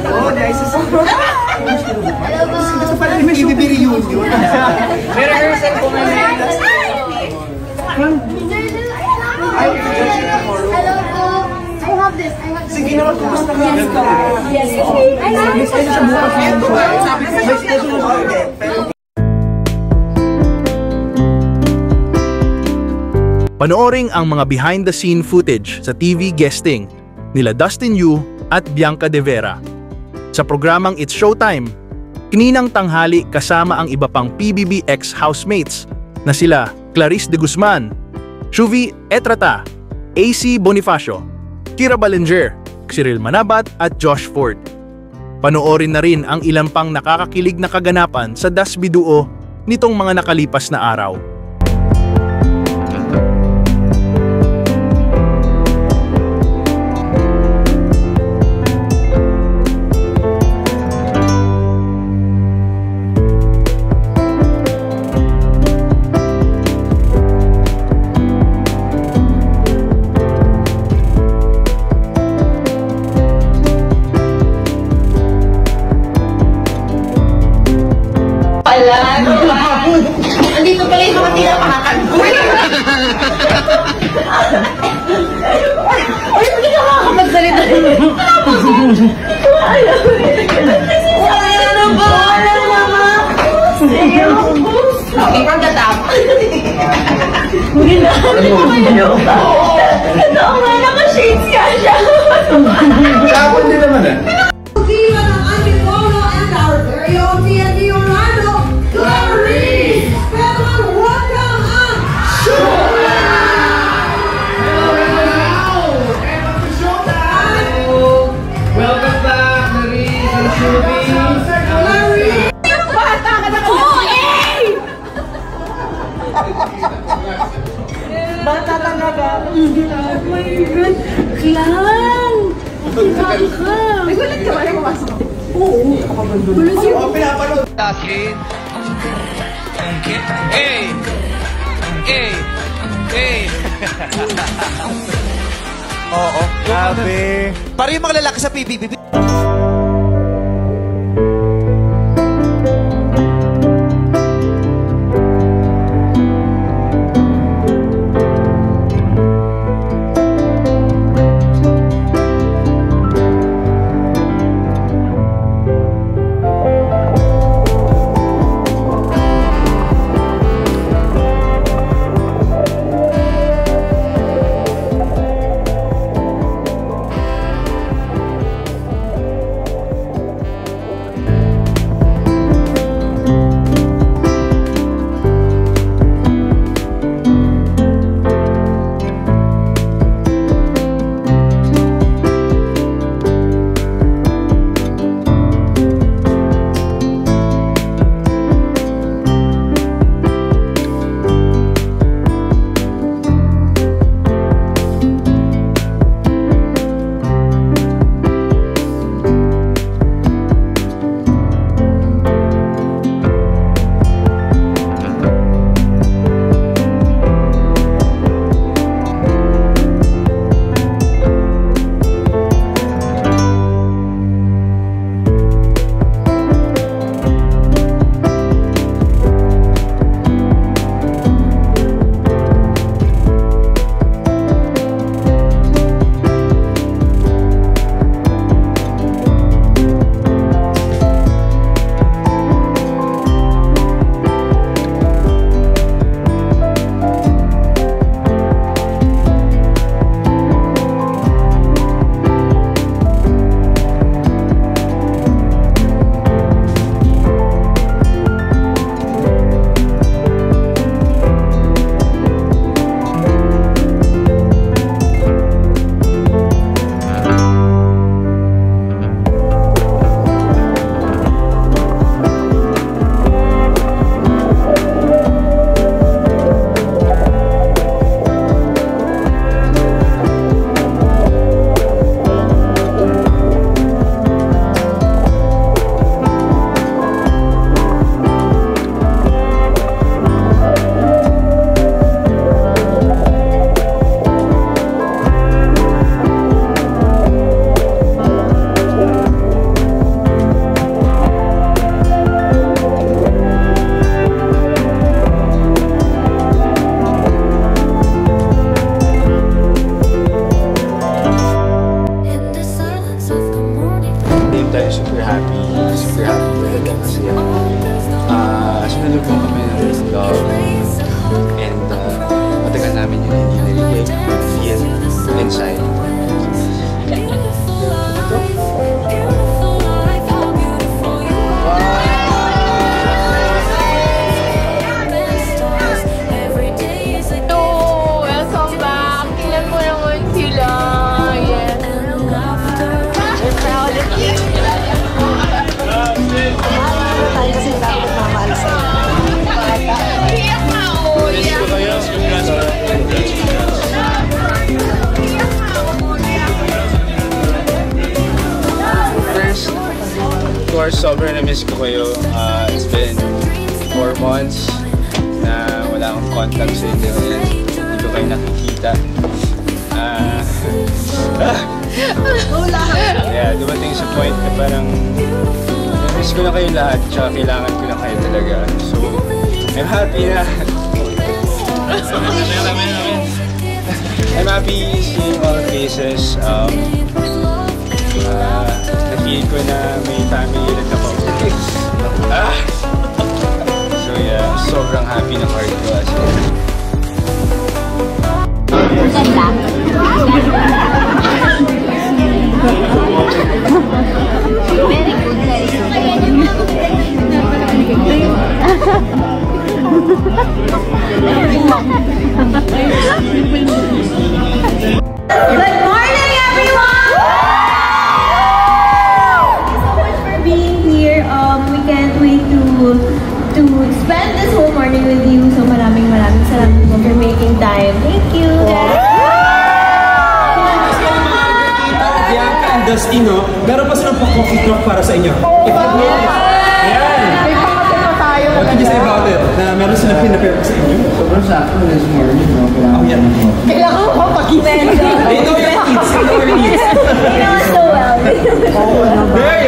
Oh, guys, gusto pala may bibiri yun. May rehearsal po nga na. Sige naman, kumusta ka? Yes. Panoorin ang mga behind-the-scene footage sa TV guesting nila Dustin Yu at Bianca De Vera. Sa programang It's Showtime, kininang tanghali kasama ang iba pang PBB ex-housemates na sila Clarice de Guzman, Shuvi Etrata, AC Bonifacio, Kira Ballinger, Cyril Manabat at Josh Ford. Panoorin na rin ang ilang pang nakakakilig na kaganapan sa Dasby Duo nitong mga nakalipas na araw. Andito pala yung mga tinapakakanggol. Ay, hindi ka makakapagsalita rin. Wala na ba? Wala na ba? Okay, from the top. Hindi na. Ano nga, naka-shades ka siya. Kapon din naman eh. Bata talaga. Oh my God. Clan! Baka. Nagulat ka ba na pumasok? Oo. Gulat siya. Oo, pinapanood. Dustin. Hey! Hey! Hey! Oo. Grabe. Para yung mga lalaki sa PBB. super happy with it kasi sunod po kami ng love and matagal namin yun hindi feel inside. Sobrang na-miss ko kayo. It's been 4 months na wala akong contact sa inyo and hindi ko kayo nakikita. Yeah, dumating sa point na parang na-miss ko na kayo lahat tsaka kailangan ko na kayo talaga. So, I'm happy na. I'm happy seeing all faces. Na-feel ko na may family ulit ako. So yeah, sobrang happy ng heart ko as well. Good morning, everyone! Thank you so much for being here. We can't wait to spend this whole morning with you. So maraming salamat po for making time. Thank you. Bianca and Dustin, no? Meron pa silang pa-coffee talk para sa inyo. What can you say about it? Na meron silang pinapirap sa inyo? Sobrang sakto this morning, no? Kailangan ko pag-event. They know your needs. They know your needs. You know so well. There you